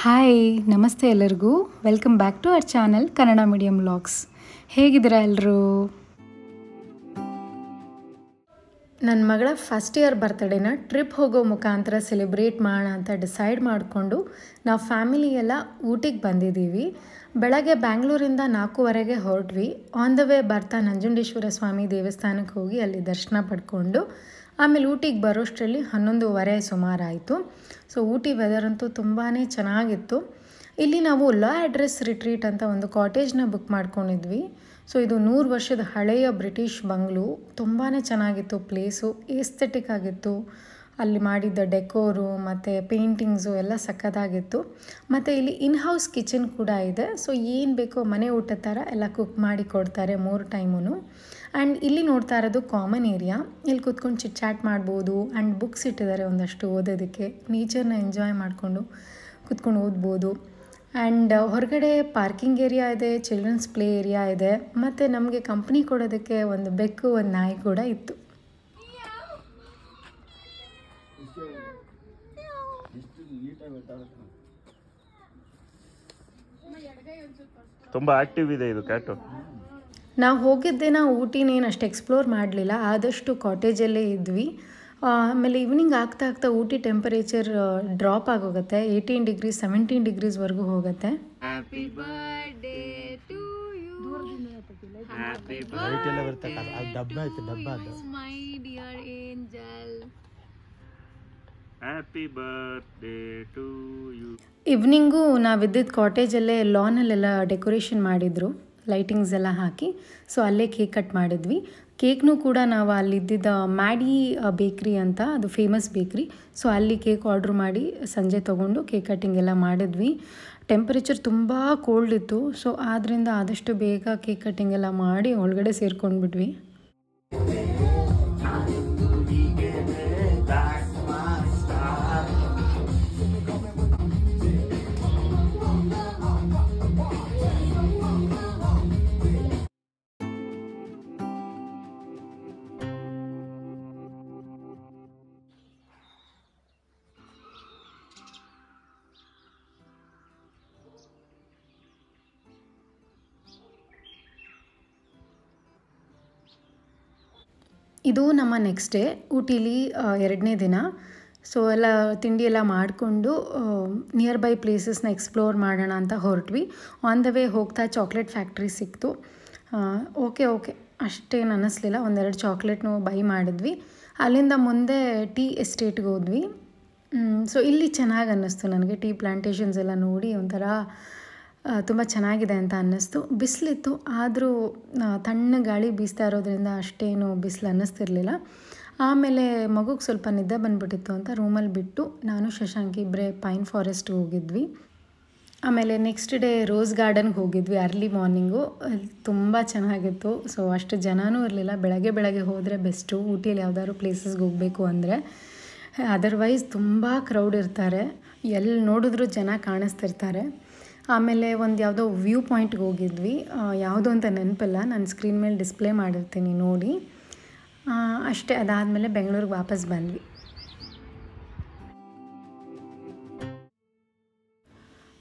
Hi ನಮಸ್ತೆ ಎಲ್ಲರಿಗೂ welcome back to our channel Kannada medium vlogs. ಹೇಗಿದ್ದೀರಾ ಎಲ್ಲರೂ? ನನ್ನ ಮಗಳ ಫಸ್ಟ್ ಇಯರ್ ಬರ್ತ್ಡೇನ ಟ್ರಿಪ್ ಹೋಗೋ ಮುಖಾಂತರ ಸೆಲೆಬ್ರೇಟ್ ಮಾಡೋಣ ಅಂತ ಡಿಸೈಡ್ ಮಾಡಿಕೊಂಡು ನಾವು ಫ್ಯಾಮಿಲಿ ಎಲ್ಲ ಊಟಿಗೆ ಬಂದಿದ್ದೀವಿ. ಬೆಳಗ್ಗೆ ಬ್ಯಾಂಗ್ಳೂರಿಂದ 4:15ಗೆ ಹೊರಟ್ವಿ. ಆನ್ ದ ವೇ ಬರ್ತಾ ನಂಜುಂಡೇಶ್ವರ ಸ್ವಾಮಿ ದೇವಸ್ಥಾನಕ್ಕೆ ಹೋಗಿ ಅಲ್ಲಿ ದರ್ಶನ ಪಡ್ಕೊಂಡು ಆಮೇಲೆ ಊಟಿಗೆ ಬರೋಷ್ಟರಲ್ಲಿ 11:15 ಸುಮಾರಾಯಿತು. ಸೊ ಊಟಿ ವೆದರ್ ಅಂತೂ ತುಂಬಾ ಚೆನ್ನಾಗಿತ್ತು. ಇಲ್ಲಿ ನಾವು ಲಾ ಅಡ್ರೆಸ್ ರಿಟ್ರೀಟ್ ಅಂತ ಒಂದು ಕಾಟೇಜ್ನ ಬುಕ್ ಮಾಡ್ಕೊಂಡಿದ್ವಿ. ಸೊ ಇದು 100 ವರ್ಷದ ಹಳೆಯ ಬ್ರಿಟಿಷ್ ಬಂಗ್ಲು. ತುಂಬಾ ಚೆನ್ನಾಗಿತ್ತು ಪ್ಲೇಸು, ಏಸ್ಥೆಟಿಕ್ ಆಗಿತ್ತು. ಅಲ್ಲಿ ಮಾಡಿದ್ದ ಡೆಕೋರು ಮತ್ತು ಪೇಂಟಿಂಗ್ಸು ಎಲ್ಲ ಸಕ್ಕತ್ತಾಗಿತ್ತು. ಮತ್ತು ಇಲ್ಲಿ ಇನ್ ಹೌಸ್ ಕಿಚನ್ ಕೂಡ ಇದೆ. ಸೊ ಏನು ಬೇಕೋ ಮನೆ ಊಟದ ಥರ ಎಲ್ಲ ಕುಕ್ ಮಾಡಿ ಕೊಡ್ತಾರೆ 3 ಟೈಮೂ. ಆ್ಯಂಡ್ ಇಲ್ಲಿ ನೋಡ್ತಾ ಇರೋದು ಕಾಮನ್ ಏರಿಯಾ. ಇಲ್ಲಿ ಕೂತ್ಕೊಂಡು ಚಿಟ್ ಚಾಟ್ ಮಾಡ್ಬೋದು. ಆ್ಯಂಡ್ ಬುಕ್ಸ್ ಇಟ್ಟಿದ್ದಾರೆ ಒಂದಷ್ಟು ಓದೋದಕ್ಕೆ. ನೇಚರ್ನ ಎಂಜಾಯ್ ಮಾಡಿಕೊಂಡು ಕೂತ್ಕೊಂಡು ಓದ್ಬೋದು. ಆ್ಯಂಡ್ ಹೊರಗಡೆ ಪಾರ್ಕಿಂಗ್ ಏರಿಯಾ ಇದೆ, ಚಿಲ್ಡ್ರನ್ಸ್ ಪ್ಲೇ ಏರಿಯಾ ಇದೆ. ಮತ್ತು ನಮಗೆ ಕಂಪ್ನಿ ಕೊಡೋದಕ್ಕೆ ಒಂದು ಬೆಕ್ಕು, ಒಂದು ನಾಯಿ ಕೂಡ ಇತ್ತು. ತುಂಬ ಆಕ್ಟಿವ್ ಇದೆ ಇದು ಕ್ಯಾಟು. ನಾವು ಹೋಗಿದ್ದೇನ ಊಟಿನೇನು ಅಷ್ಟು ಎಕ್ಸ್ಪ್ಲೋರ್ ಮಾಡಲಿಲ್ಲ, ಆದಷ್ಟು ಕಾಟೇಜಲ್ಲೇ ಇದ್ವಿ. ಆಮೇಲೆ ಈವ್ನಿಂಗ್ ಆಗ್ತಾ ಆಗ್ತಾ ಊಟಿ ಟೆಂಪರೇಚರ್ ಡ್ರಾಪ್ ಆಗೋಗುತ್ತೆ. 18 ಡಿಗ್ರೀಸ್ 17 ಡಿಗ್ರೀಸ್ವರೆಗೂ ಹೋಗುತ್ತೆ. ಈವ್ನಿಂಗು ನಾವಿದ್ದಿದ್ದ ಕಾಟೇಜಲ್ಲೇ ಲಾನಲ್ಲೆಲ್ಲ ಡೆಕೋರೇಷನ್ ಮಾಡಿದರು, ಲೈಟಿಂಗ್ಸ್ ಎಲ್ಲ ಹಾಕಿ. ಸೊ ಅಲ್ಲೇ ಕೇಕ್ ಕಟ್ ಮಾಡಿದ್ವಿ. ಕೇಕ್ನೂ ಕೂಡ ನಾವು ಅಲ್ಲಿದ್ದಿದ್ದ ಮ್ಯಾಡಿ ಬೇಕ್ರಿ ಅಂತ, ಅದು ಫೇಮಸ್ ಬೇಕ್ರಿ. ಸೊ ಅಲ್ಲಿ ಕೇಕ್ ಆರ್ಡ್ರ್ ಮಾಡಿ ಸಂಜೆ ತೊಗೊಂಡು ಕೇಕ್ ಕಟ್ಟಿಂಗ್ ಎಲ್ಲ ಮಾಡಿದ್ವಿ. ಟೆಂಪರೇಚರ್ ತುಂಬ ಕೋಲ್ಡ್ ಇತ್ತು. ಸೊ ಆದ್ದರಿಂದ ಆದಷ್ಟು ಬೇಗ ಕೇಕ್ ಕಟ್ಟಿಂಗ್ ಎಲ್ಲ ಮಾಡಿ ಒಳಗಡೆ ಸೇರ್ಕೊಂಡ್ಬಿಟ್ವಿ. ಇದು ನಮ್ಮ ನೆಕ್ಸ್ಟ್ ಡೇ ಊಟಿಲಿ 2ನೇ ದಿನ. ಸೊ ಎಲ್ಲ ತಿಂಡಿ ಎಲ್ಲ ಮಾಡಿಕೊಂಡು ನಿಯರ್ ಬೈ ಪ್ಲೇಸಸ್ನ ಎಕ್ಸ್ಪ್ಲೋರ್ ಮಾಡೋಣ ಅಂತ ಹೊರಟ್ವಿ. ಆನ್ ದ ವೇ ಹೋಗ್ತಾ ಚಾಕ್ಲೇಟ್ ಫ್ಯಾಕ್ಟ್ರಿ ಸಿಕ್ತು. ಓಕೆ ಅಷ್ಟೇನು ಅನ್ನಿಸ್ಲಿಲ್ಲ, ಒಂದೆರಡು ಚಾಕ್ಲೇಟ್ನು ಬೈ ಮಾಡಿದ್ವಿ. ಅಲ್ಲಿಂದ ಮುಂದೆ ಟೀ ಎಸ್ಟೇಟ್ಗೆ ಹೋದ್ವಿ. ಸೊ ಇಲ್ಲಿ ಚೆನ್ನಾಗಿ ಅನ್ನಿಸ್ತು ನನಗೆ. ಟೀ ಪ್ಲಾಂಟೇಷನ್ಸ್ ಎಲ್ಲ ನೋಡಿ ಒಂಥರ ತುಂಬ ಚೆನ್ನಾಗಿದೆ ಅಂತ ಅನ್ನಿಸ್ತು. ಬಿಸಿಲಿತ್ತು, ಆದರೂ ತಣ್ಣ ಗಾಳಿ ಬೀಸ್ತಾ ಇರೋದ್ರಿಂದ ಅಷ್ಟೇನು ಬಿಸಿಲು ಅನ್ನಿಸ್ತಿರ್ಲಿಲ್ಲ. ಆಮೇಲೆ ಮಗುಗೆ ಸ್ವಲ್ಪ ನಿದ್ದೆ ಬಂದುಬಿಟ್ಟಿತ್ತು ಅಂತ ರೂಮಲ್ಲಿ ಬಿಟ್ಟು ನಾನು ಶಶಾಂಕ್ ಇಬ್ಬರೇ ಪೈನ್ ಫಾರೆಸ್ಟ್ಗೆ ಹೋಗಿದ್ವಿ. ಆಮೇಲೆ ನೆಕ್ಸ್ಟ್ ಡೇ ರೋಸ್ ಗಾರ್ಡನ್ಗೆ ಹೋಗಿದ್ವಿ ಅರ್ಲಿ ಮಾರ್ನಿಂಗು. ತುಂಬ ಚೆನ್ನಾಗಿತ್ತು. ಸೊ ಅಷ್ಟು ಜನನೂ ಇರಲಿಲ್ಲ. ಬೆಳಗ್ಗೆ ಹೋದರೆ ಬೆಸ್ಟು ಊಟಿಯಲ್ಲಿ ಯಾವ್ದಾದ್ರು ಪ್ಲೇಸಸ್ಗೆ ಹೋಗಬೇಕು ಅಂದರೆ. ಅದರ್ವೈಸ್ ತುಂಬ ಕ್ರೌಡ್ ಇರ್ತಾರೆ, ಎಲ್ಲಿ ನೋಡಿದ್ರೂ ಜನ ಕಾಣಿಸ್ತಿರ್ತಾರೆ. ಆಮೇಲೆ ಒಂದು ಯಾವುದೋ ವ್ಯೂ ಪಾಯಿಂಟ್ಗೆ ಹೋಗಿದ್ವಿ, ಯಾವುದೋ ಅಂತ ನೆನಪಿಲ್ಲ, ನಾನು ಸ್ಕ್ರೀನ್ ಮೇಲೆ ಡಿಸ್ಪ್ಲೇ ಮಾಡಿರ್ತೀನಿ ನೋಡಿ. ಅಷ್ಟೇ. ಅದಾದಮೇಲೆ ಬೆಂಗಳೂರಿಗೆ ವಾಪಸ್ ಬಂದ್ವಿ.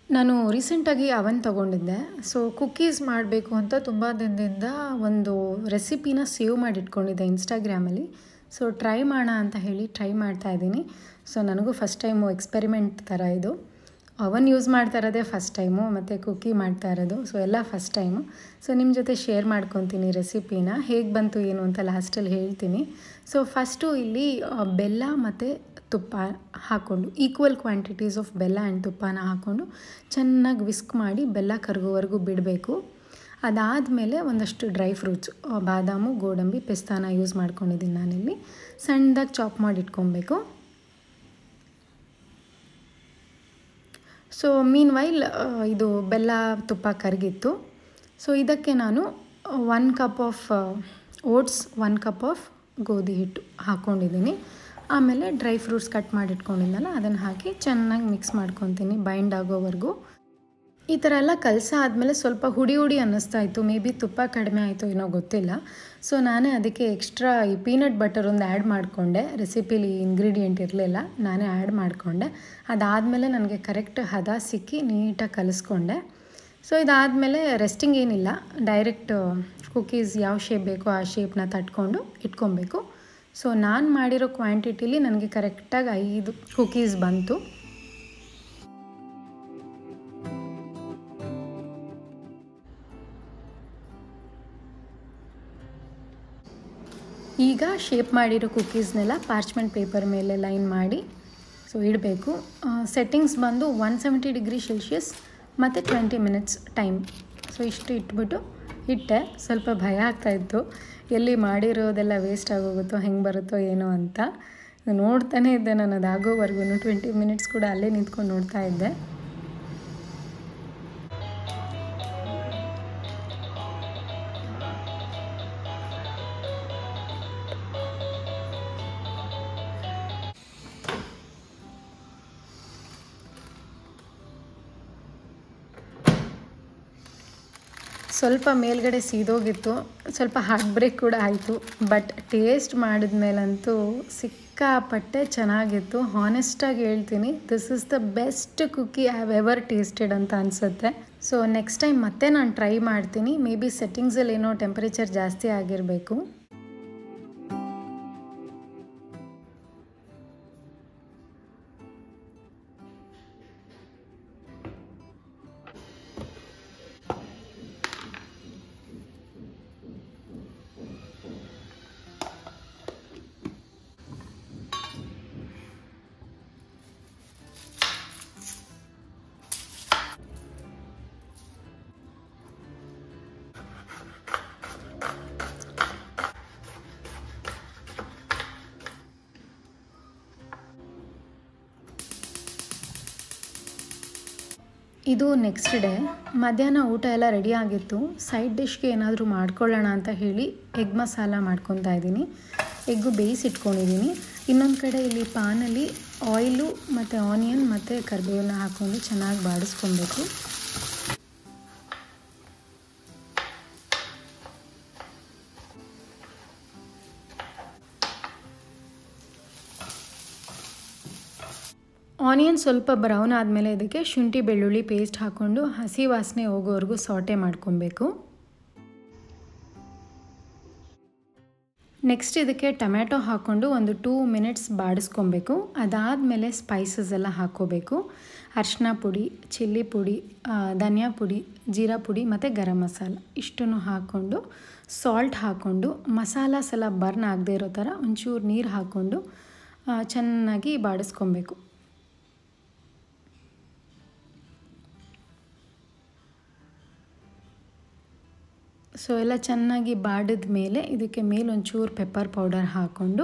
ನಾನು ರೀಸೆಂಟಾಗಿ ಅವನ್ ತೊಗೊಂಡಿದ್ದೆ. ಸೊ ಕುಕ್ಕೀಸ್ ಮಾಡಬೇಕು ಅಂತ ತುಂಬ ದಿನದಿಂದ ಒಂದು ರೆಸಿಪಿನ ಸೇವ್ ಮಾಡಿ ಇಟ್ಕೊಂಡಿದ್ದೆ ಇನ್ಸ್ಟಾಗ್ರಾಮಲ್ಲಿ. ಸೊ ಟ್ರೈ ಮಾಡೋಣ ಅಂತ ಹೇಳಿ ಟ್ರೈ ಮಾಡ್ತಾಯಿದ್ದೀನಿ. ಸೊ ನನಗೂ ಫಸ್ಟ್ ಟೈಮು ಎಕ್ಸ್ಪೆರಿಮೆಂಟ್ ಥರ ಇದು. ಅವನ್ ಯೂಸ್ ಮಾಡ್ತಾ ಇರೋದೇ ಫಸ್ಟ್ ಟೈಮು, ಮತ್ತು ಕುಕ್ಕಿ ಮಾಡ್ತಾ ಇರೋದು. ಸೊ ಎಲ್ಲ ಫಸ್ಟ್ ಟೈಮು. ಸೊ ನಿಮ್ಮ ಜೊತೆ ಶೇರ್ ಮಾಡ್ಕೊತೀನಿ ರೆಸಿಪಿನ. ಹೇಗೆ ಬಂತು ಏನು ಅಂತ ಲಾಸ್ಟಲ್ಲಿ ಹೇಳ್ತೀನಿ. ಸೊ ಫಸ್ಟು ಇಲ್ಲಿ ಬೆಲ್ಲ ಮತ್ತು ತುಪ್ಪ ಹಾಕ್ಕೊಂಡು, ಈಕ್ವಲ್ ಕ್ವಾಂಟಿಟೀಸ್ ಆಫ್ ಬೆಲ್ಲ ಆ್ಯಂಡ್ ತುಪ್ಪನ ಹಾಕ್ಕೊಂಡು ಚೆನ್ನಾಗಿ ವಿಸ್ಕ್ ಮಾಡಿ ಬೆಲ್ಲ ಕರಗೋವರೆಗೂ ಬಿಡಬೇಕು. ಅದಾದಮೇಲೆ ಒಂದಷ್ಟು ಡ್ರೈ ಫ್ರೂಟ್ಸು, ಬಾದಾಮು, ಗೋಡಂಬಿ, ಪಿಸ್ತಾನ ಯೂಸ್ ಮಾಡ್ಕೊಂಡಿದ್ದೀನಿ ನಾನಿಲ್ಲಿ. ಸಣ್ಣದಾಗಿ ಚಾಪ್ ಮಾಡಿ ಇಟ್ಕೊಬೇಕು. ಸೊ ಮೀನ್ ವೈಲ್ ಇದು ಬೆಲ್ಲ ತುಪ್ಪ ಕರಗಿತ್ತು. ಸೊ ಇದಕ್ಕೆ ನಾನು 1 cup of oats, 1 cup of ಗೋಧಿ ಹಿಟ್ಟು ಹಾಕ್ಕೊಂಡಿದ್ದೀನಿ. ಆಮೇಲೆ ಡ್ರೈ ಫ್ರೂಟ್ಸ್ ಕಟ್ ಮಾಡಿ ಇಟ್ಕೊಂಡಿದ್ದಲ್ಲ ಅದನ್ನು ಹಾಕಿ ಚೆನ್ನಾಗಿ ಮಿಕ್ಸ್ ಮಾಡ್ಕೊತೀನಿ ಬೈಂಡ್ ಆಗೋವರೆಗೂ. ಈ ಥರ ಎಲ್ಲ ಕಲಸಾದ್ಮೇಲೆ ಸ್ವಲ್ಪ ಹುಡಿ ಹುಡಿ ಅನ್ನಿಸ್ತಾ ಇತ್ತು. ಮೇ ಬಿ ತುಪ್ಪ ಕಡಿಮೆ ಆಯಿತು ಏನೋ ಗೊತ್ತಿಲ್ಲ. ಸೊ ನಾನೇ ಅದಕ್ಕೆ ಎಕ್ಸ್ಟ್ರಾ ಈ ಪೀನಟ್ ಬಟರ್ ಒಂದು ಆ್ಯಡ್ ಮಾಡಿಕೊಂಡೆ. ರೆಸಿಪಿಲಿ ಇಂಗ್ರೀಡಿಯೆಂಟ್ ಇರಲಿಲ್ಲ, ನಾನೇ ಆ್ಯಡ್ ಮಾಡಿಕೊಂಡೆ. ಅದಾದಮೇಲೆ ನನಗೆ ಕರೆಕ್ಟ್ ಹದ ಸಿಕ್ಕಿ ನೀಟಾಗಿ ಕಲಿಸ್ಕೊಂಡೆ. ಸೊ ಇದಾದಮೇಲೆ ರೆಸ್ಟಿಂಗ್ ಏನಿಲ್ಲ, ಡೈರೆಕ್ಟ್ ಕುಕೀಸ್ ಯಾವ ಶೇಪ್ ಬೇಕೋ ಆ ಶೇಪ್ನ ತಟ್ಕೊಂಡು ಇಟ್ಕೊಬೇಕು. ಸೊ ನಾನು ಮಾಡಿರೋ ಕ್ವಾಂಟಿಟಿಲಿ ನನಗೆ ಕರೆಕ್ಟಾಗಿ 5 ಕುಕೀಸ್ ಬಂತು. ಈಗ ಶೇಪ್ ಮಾಡಿರೋ ಕುಕೀಸ್ನೆಲ್ಲ ಪಾರ್ಚ್ಮೆಂಟ್ ಪೇಪರ್ ಮೇಲೆ ಲೈನ್ ಮಾಡಿ ಸೊ ಇಡಬೇಕು. ಸೆಟ್ಟಿಂಗ್ಸ್ ಬಂದು 170 ಡಿಗ್ರಿ ಸೆಲ್ಸಿಯಸ್ ಮತ್ತು 20 ಮಿನಿಟ್ಸ್ ಟೈಮ್. ಸೊ ಇಷ್ಟು ಇಟ್ಬಿಟ್ಟು ಇಟ್ಟೆ. ಸ್ವಲ್ಪ ಭಯ ಆಗ್ತಾಯಿತ್ತು, ಎಲ್ಲಿ ಮಾಡಿರೋದೆಲ್ಲ ವೇಸ್ಟ್ ಆಗೋಗುತ್ತೋ, ಹೆಂಗೆ ಬರುತ್ತೋ ಏನೋ ಅಂತ. ನೋಡ್ತಾನೇ ಇದ್ದೆ ನಾನು, ಅದಾಗೋವರೆಗೂ 20 ಮಿನಿಟ್ಸ್ ಕೂಡ ಅಲ್ಲೇ ನಿಂತ್ಕೊಂಡು ನೋಡ್ತಾ ಇದ್ದೆ. ಸ್ವಲ್ಪ ಮೇಲ್ಗಡೆ ಸೀದೋಗಿತ್ತು, ಸ್ವಲ್ಪ ಹಾರ್ಟ್ ಬ್ರೇಕ್ ಕೂಡ ಆಯಿತು. ಬಟ್ ಟೇಸ್ಟ್ ಮಾಡಿದ್ಮೇಲಂತೂ ಸಿಕ್ಕಾಪಟ್ಟೆ ಚೆನ್ನಾಗಿತ್ತು. ಹಾನೆಸ್ಟಾಗಿ ಹೇಳ್ತೀನಿ, this is the best cookie I have ever tasted ಅಂತ ಅನಿಸುತ್ತೆ. ಸೊ ನೆಕ್ಸ್ಟ್ ಟೈಮ್ ಮತ್ತೆ ನಾನು ಟ್ರೈ ಮಾಡ್ತೀನಿ. ಮೇ ಬಿ ಸೆಟ್ಟಿಂಗ್ಸಲ್ಲಿ ಏನೋ ಟೆಂಪರೇಚರ್ ಜಾಸ್ತಿ ಆಗಿರಬೇಕು. ಇದು ನೆಕ್ಸ್ಟ್ ಡೇ ಮಧ್ಯಾಹ್ನ ಊಟ ಎಲ್ಲ ರೆಡಿ ಆಗಿತ್ತು. ಸೈಡ್ ಡಿಶ್ಗೆ ಏನಾದರೂ ಮಾಡ್ಕೊಳ್ಳೋಣ ಅಂತ ಹೇಳಿ ಎಗ್ ಮಸಾಲ ಮಾಡ್ಕೊತಾ ಇದ್ದೀನಿ. ಎಗ್ಗು ಬೇಯಿಸಿಟ್ಕೊಂಡಿದ್ದೀನಿ. ಇನ್ನೊಂದು ಕಡೆ ಇಲ್ಲಿ ಪಾನಲ್ಲಿ ಆಯಿಲು ಮತ್ತು ಆನಿಯನ್ ಮತ್ತು ಕರಿಬೇವನ್ನ ಹಾಕ್ಕೊಂಡು ಚೆನ್ನಾಗಿ ಬಾಡಿಸ್ಕೊಬೇಕು. ಆನಿಯನ್ ಸ್ವಲ್ಪ ಬ್ರೌನ್ ಆದಮೇಲೆ ಇದಕ್ಕೆ ಶುಂಠಿ ಬೆಳ್ಳುಳ್ಳಿ ಪೇಸ್ಟ್ ಹಾಕ್ಕೊಂಡು ಹಸಿ ವಾಸನೆ ಹೋಗೋವರೆಗೂ ಸಾಟೆ ಮಾಡ್ಕೊಬೇಕು. ನೆಕ್ಸ್ಟ್ ಇದಕ್ಕೆ ಟೊಮ್ಯಾಟೊ ಹಾಕ್ಕೊಂಡು ಒಂದು 2 ಮಿನಿಟ್ಸ್ ಬಾಡಿಸ್ಕೊಬೇಕು. ಅದಾದಮೇಲೆ ಸ್ಪೈಸಸ್ ಎಲ್ಲ ಹಾಕ್ಕೋಬೇಕು. ಅರಿಶಿನ ಪುಡಿ, ಚಿಲ್ಲಿ ಪುಡಿ, ಧನಿಯಾ ಪುಡಿ, ಜೀರಾ ಪುಡಿ ಮತ್ತು ಗರಂ ಮಸಾಲ ಇಷ್ಟನ್ನು ಹಾಕ್ಕೊಂಡು ಸಾಲ್ಟ್ ಹಾಕ್ಕೊಂಡು ಮಸಾಲಾಸ್ ಎಲ್ಲ ಬರ್ನ್ ಆಗದೆ ಇರೋ ಥರ ಒಂಚೂರು ನೀರು ಹಾಕ್ಕೊಂಡು ಚೆನ್ನಾಗಿ ಬಾಡಿಸ್ಕೊಬೇಕು. ಸೊ ಎಲ್ಲ ಚೆನ್ನಾಗಿ ಬಾಡಿದ ಮೇಲೆ ಇದಕ್ಕೆ ಮೇಲೊಂಚೂರು ಪೆಪ್ಪರ್ ಪೌಡರ್ ಹಾಕ್ಕೊಂಡು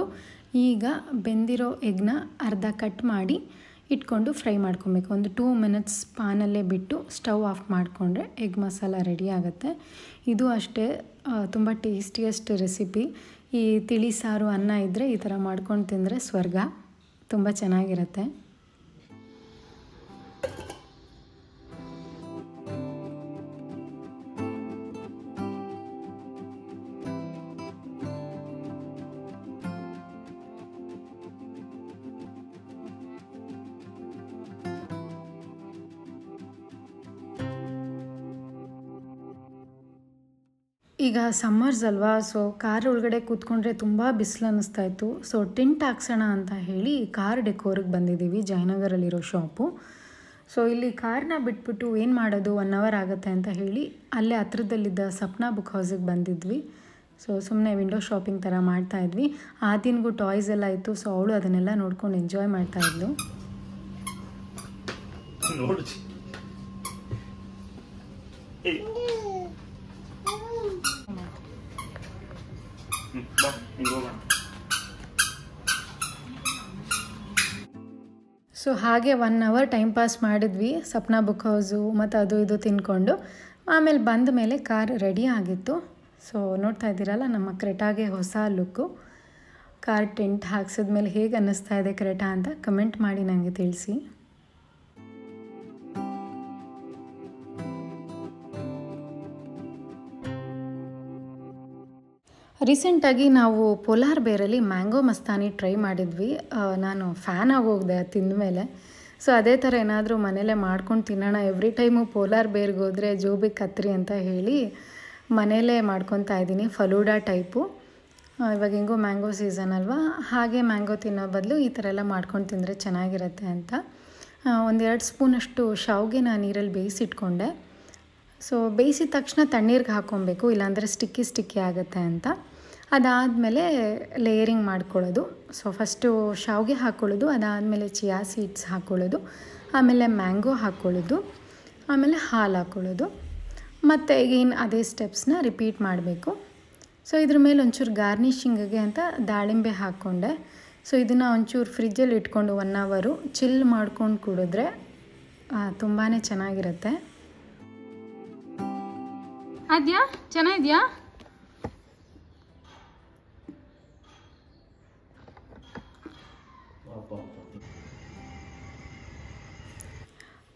ಈಗ ಬೆಂದಿರೋ ಎಗ್ನ ಅರ್ಧ ಕಟ್ ಮಾಡಿ ಇಟ್ಕೊಂಡು ಫ್ರೈ ಮಾಡ್ಕೊಬೇಕು. ಒಂದು 2 ಮಿನಿಟ್ಸ್ ಪಾನಲ್ಲೇ ಬಿಟ್ಟು ಸ್ಟವ್ ಆಫ್ ಮಾಡಿಕೊಂಡ್ರೆ ಎಗ್ ಮಸಾಲ ರೆಡಿ ಆಗುತ್ತೆ. ಇದು ಅಷ್ಟೇ ತುಂಬ ಟೇಸ್ಟಿಯಸ್ಟ್ ರೆಸಿಪಿ. ಈ ತಿಳಿ ಸಾರು ಅನ್ನ ಇದ್ದರೆ ಈ ಥರ ಮಾಡ್ಕೊಂಡು ತಿಂದರೆ ಸ್ವರ್ಗ, ತುಂಬ ಚೆನ್ನಾಗಿರುತ್ತೆ. ಈಗ ಸಮ್ಮರ್ಸ್ ಅಲ್ವಾ, ಸೊ ಕಾರ್ ಒಳಗಡೆ ಕೂತ್ಕೊಂಡ್ರೆ ತುಂಬ ಬಿಸಿಲು ಅನ್ನಿಸ್ತಾ ಇತ್ತು. ಸೊ ಟೆಂಟ್ ಹಾಕ್ಸೋಣ ಅಂತ ಹೇಳಿ ಕಾರ್ ಡೆಕೋರಿಗೆ ಬಂದಿದ್ದೀವಿ, ಜಯನಗರಲ್ಲಿರೋ ಶಾಪು. ಸೊ ಇಲ್ಲಿ ಕಾರ್ನ ಬಿಟ್ಬಿಟ್ಟು ಏನು ಮಾಡೋದು, 1 ಅವರ್ ಆಗುತ್ತೆ ಅಂತ ಹೇಳಿ ಅಲ್ಲೇ ಹತ್ರದಲ್ಲಿದ್ದ ಸಪ್ನಾ ಬುಕ್ ಹೌಸಿಗೆ ಬಂದಿದ್ವಿ. ಸೊ ಸುಮ್ಮನೆ ವಿಂಡೋ ಶಾಪಿಂಗ್ ಥರ ಮಾಡ್ತಾಯಿದ್ವಿ. ಆ ದಿನಗೂ ಟಾಯ್ಸ್ ಎಲ್ಲ ಇತ್ತು, ಸೊ ಅವಳು ಅದನ್ನೆಲ್ಲ ನೋಡ್ಕೊಂಡು ಎಂಜಾಯ್ ಮಾಡ್ತಾಯಿದ್ಲು. ಸೊ ಹಾಗೆ 1 ಅವರ್ ಟೈಮ್ ಪಾಸ್ ಮಾಡಿದ್ವಿ ಸಪ್ನಾ ಬುಕ್ ಹೌಸು ಮತ್ತು ಅದು ಇದು ತಿನ್ಕೊಂಡು. ಆಮೇಲೆ ಬಂದ ಮೇಲೆ ಕಾರ್ ರೆಡಿ ಆಗಿತ್ತು. ಸೊ ನೋಡ್ತಾ ಇದ್ದೀರಲ್ಲ ನಮ್ಮ ಕ್ರೆಟಾಗೆ ಹೊಸ ಲುಕ್ಕು. ಕಾರ್ ಟೆಂಟ್ ಹಾಕ್ಸಿದ್ಮೇಲೆ ಹೇಗೆ ಅನ್ನಿಸ್ತಾ ಇದೆ ಕ್ರೆಟಾ ಅಂತ ಕಮೆಂಟ್ ಮಾಡಿ ನನಗೆ ತಿಳಿಸಿ. ರೀಸೆಂಟಾಗಿ ನಾವು ಪೋಲಾರ್ ಬೇರಲ್ಲಿ ಮ್ಯಾಂಗೋ ಮಸ್ತಾನಿ ಟ್ರೈ ಮಾಡಿದ್ವಿ. ನಾನು ಫ್ಯಾನ್ ಆಗೋಗಿದೆ ತಿಂದ ಮೇಲೆ. ಸೊ ಅದೇ ಥರ ಏನಾದರೂ ಮನೇಲೇ ಮಾಡ್ಕೊಂಡು ತಿನ್ನೋಣ, ಎವ್ರಿ ಟೈಮು ಪೋಲಾರ್ ಬೇರ್ಗೆ ಹೋದರೆ ಜೋಬಿಗೆ ಕತ್ರಿ ಅಂತ ಹೇಳಿ ಮನೇಲೇ ಮಾಡ್ಕೊತಾ ಇದ್ದೀನಿ. ಫಲೂಡಾ ಟೈಪು. ಇವಾಗ ಹೆಂಗೋ ಮ್ಯಾಂಗೋ ಸೀಸನ್ ಅಲ್ವಾ, ಹಾಗೆ ಮ್ಯಾಂಗೋ ತಿನ್ನೋ ಬದಲು ಈ ಥರ ಎಲ್ಲ ಮಾಡ್ಕೊಂಡು ತಿಂದರೆ ಚೆನ್ನಾಗಿರುತ್ತೆ ಅಂತ 1-2 ಸ್ಪೂನಷ್ಟು ಶಾವಿಗೆ ನಾನು ನೀರಲ್ಲಿ ಬೇಯಿಸಿಟ್ಕೊಂಡೆ. ಸೊ ಬೇಯಿಸಿದ ತಕ್ಷಣ ತಣ್ಣೀರಿಗೆ ಹಾಕ್ಕೊಬೇಕು, ಇಲ್ಲಾಂದರೆ ಸ್ಟಿಕ್ಕಿ ಆಗುತ್ತೆ ಅಂತ. ಅದಾದಮೇಲೆ ಲೇಯರಿಂಗ್ ಮಾಡ್ಕೊಳ್ಳೋದು. ಸೊ ಫಸ್ಟು ಶಾವಿಗೆ ಹಾಕ್ಕೊಳ್ಳೋದು, ಅದಾದಮೇಲೆ ಚಿಯಾ ಸೀಡ್ಸ್ ಹಾಕ್ಕೊಳ್ಳೋದು, ಆಮೇಲೆ ಮ್ಯಾಂಗೋ ಹಾಕ್ಕೊಳ್ಳೋದು, ಆಮೇಲೆ ಹಾಲು ಹಾಕ್ಕೊಳ್ಳೋದು. ಮತ್ತು ಈಗೇನು ಅದೇ ಸ್ಟೆಪ್ಸ್ನ ರಿಪೀಟ್ ಮಾಡಬೇಕು. ಸೊ ಇದ್ರ ಮೇಲೆ ಒಂಚೂರು ಗಾರ್ನಿಷಿಂಗಿಗೆ ಅಂತ ದಾಳಿಂಬೆ ಹಾಕ್ಕೊಂಡೆ. ಸೊ ಇದನ್ನು ಒಂಚೂರು ಫ್ರಿಜ್ಜಲ್ಲಿ ಇಟ್ಕೊಂಡು 1 ಅವರು ಚಿಲ್ ಮಾಡ್ಕೊಂಡು ಕುಡಿದ್ರೆ ತುಂಬಾ ಚೆನ್ನಾಗಿರುತ್ತೆ. ಅದೆಯಾ ಚೆನ್ನಾಗಿದೆಯಾ?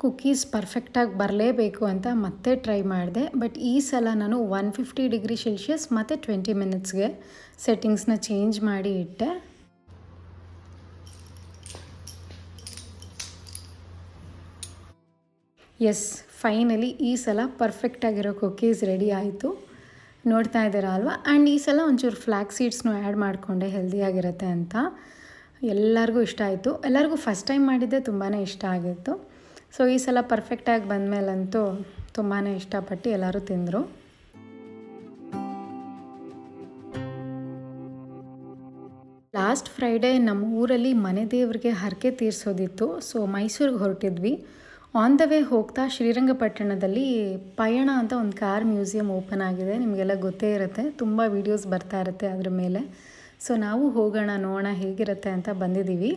ಕುಕ್ಕೀಸ್ ಪರ್ಫೆಕ್ಟಾಗಿ ಬರಲೇಬೇಕು ಅಂತ ಮತ್ತೆ ಟ್ರೈ ಮಾಡಿದೆ. ಬಟ್ ಈ ಸಲ ನಾನು 150 ಡಿಗ್ರಿ ಸೆಲ್ಸಿಯಸ್ ಮತ್ತು 20 ಮಿನಿಟ್ಸ್ಗೆ ಸೆಟ್ಟಿಂಗ್ಸ್ನ ಚೇಂಜ್ ಮಾಡಿ ಇಟ್ಟೆ. ಎಸ್, ಫೈನಲಿ ಈ ಸಲ ಪರ್ಫೆಕ್ಟಾಗಿರೋ ಕುಕ್ಕೀಸ್ ರೆಡಿ ಆಯಿತು. ನೋಡ್ತಾ ಇದ್ದೀರಾ ಅಲ್ವಾ? ಆ್ಯಂಡ್ ಈ ಸಲ ಒಂಚೂರು ಫ್ಲ್ಯಾಕ್ಸ್ ಸೀಡ್ಸ್ನು ಆ್ಯಡ್ ಮಾಡಿಕೊಂಡೆ, ಹೆಲ್ದಿಯಾಗಿರುತ್ತೆ ಅಂತ. ಎಲ್ಲರಿಗೂ ಇಷ್ಟ ಆಯಿತು. ಎಲ್ಲರಿಗೂ ಫಸ್ಟ್ ಟೈಮ್ ಮಾಡಿದ್ದೆ ತುಂಬಾ ಇಷ್ಟ ಆಗಿತ್ತು. ಸೊ ಈ ಸಲ ಪರ್ಫೆಕ್ಟಾಗಿ ಬಂದಮೇಲಂತೂ ತುಂಬಾ ಇಷ್ಟಪಟ್ಟು ಎಲ್ಲರೂ ತಿಂದರು. ಲಾಸ್ಟ್ ಫ್ರೈಡೇ ನಮ್ಮ ಊರಲ್ಲಿ ಮನೆ ದೇವ್ರಿಗೆ ಹರಕೆ ತೀರಿಸೋದಿತ್ತು. ಸೊ ಮೈಸೂರಿಗೆ ಹೊರಟಿದ್ವಿ. ಆನ್ ದ ವೇ ಹೋಗ್ತಾ ಶ್ರೀರಂಗಪಟ್ಟಣದಲ್ಲಿ ಪಯಣ ಅಂತ ಒಂದು ಕಾರ್ ಮ್ಯೂಸಿಯಂ ಓಪನ್ ಆಗಿದೆ. ನಿಮಗೆಲ್ಲ ಗೊತ್ತೇ ಇರುತ್ತೆ, ತುಂಬ ವೀಡಿಯೋಸ್ ಬರ್ತಾ ಇರುತ್ತೆ ಅದ್ರ ಮೇಲೆ. ಸೊ ನಾವು ಹೋಗೋಣ, ನೋಡೋಣ ಹೇಗಿರುತ್ತೆ ಅಂತ ಬಂದಿದ್ದೀವಿ.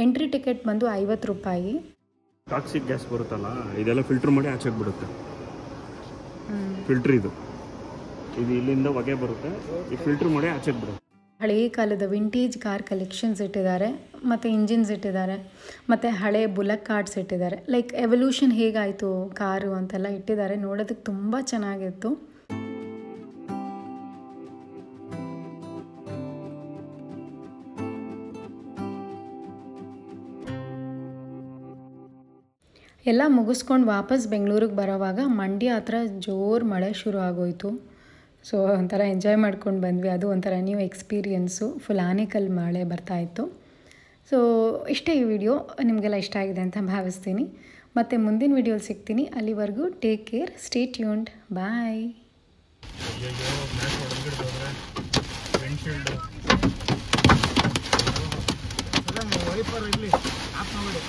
ಎಂಟ್ರಿ ಟಿಕೆಟ್ ಬಂದು 50 ರೂಪಾಯಿ. ಟಾಕ್ಸಿಕ್ ಗ್ಯಾಸ್ ಬರುತ್ತಲ್ಲ, ಇದೆಲ್ಲ ಫಿಲ್ಟರ್ ಮಾಡಿ ಆಚೆಗೆ ಬಿಡುತ್ತೆ. ಫಿಲ್ಟರ್ ಇದು ಇಲ್ಲಿಂದ ಹೊಗೆ ಬರುತ್ತೆ, ಈ ಫಿಲ್ಟರ್ ಮಾಡಿ ಆಚೆಗೆ ಬಿಡುತ್ತೆ. ಹಳೇ ಕಾಲದ ವಿಂಟೇಜ್ ಕಾರ್ ಕಲೆಕ್ಷನ್ಸ್ ಇಟ್ಟಿದ್ದಾರೆ, ಮತ್ತು ಇಂಜಿನ್ಸ್ ಇಟ್ಟಿದ್ದಾರೆ, ಮತ್ತು ಹಳೆ ಬುಲಕ್ ಕಾರ್ಡ್ಸ್ ಇಟ್ಟಿದ್ದಾರೆ. ಲೈಕ್ ಎವಲ್ಯೂಷನ್ ಹೇಗಾಯಿತು ಕಾರು ಅಂತೆಲ್ಲ ಇಟ್ಟಿದ್ದಾರೆ. ನೋಡೋದಕ್ಕೆ ತುಂಬ ಚೆನ್ನಾಗಿತ್ತು. ಎಲ್ಲ ಮುಗಿಸ್ಕೊಂಡು ವಾಪಸ್ ಬೆಂಗಳೂರಿಗೆ ಬರೋವಾಗ ಮಂಡ್ಯ ಹತ್ರ ಜೋರು ಮಳೆ ಶುರು ಆಗೋಯಿತು. ಸೊ ಒಂಥರ ಎಂಜಾಯ್ ಮಾಡ್ಕೊಂಡು ಬಂದ್ವಿ. ಅದು ಒಂಥರ ನ್ಯೂ ಎಕ್ಸ್ಪೀರಿಯೆನ್ಸು. ಫುಲ್ ಆನೆಕಲ್ ಮಳೆ ಬರ್ತಾಯಿತ್ತು. ಸೊ ಇಷ್ಟೇ ಈ ವಿಡಿಯೋ. ನಿಮಗೆಲ್ಲ ಇಷ್ಟ ಆಗಿದೆ ಅಂತ ಭಾವಿಸ್ತೀನಿ. ಮತ್ತು ಮುಂದಿನ ವಿಡಿಯೋಲಿ ಸಿಗ್ತೀನಿ. ಅಲ್ಲಿವರೆಗೂ ಟೇಕ್ ಕೇರ್, ಸ್ಟೇ ಟ್ಯೂನ್ಡ್, ಬಾಯ್. ವೈಪರ್ ಇರಲಿ ಆಫ್ ಮಾಡಿ.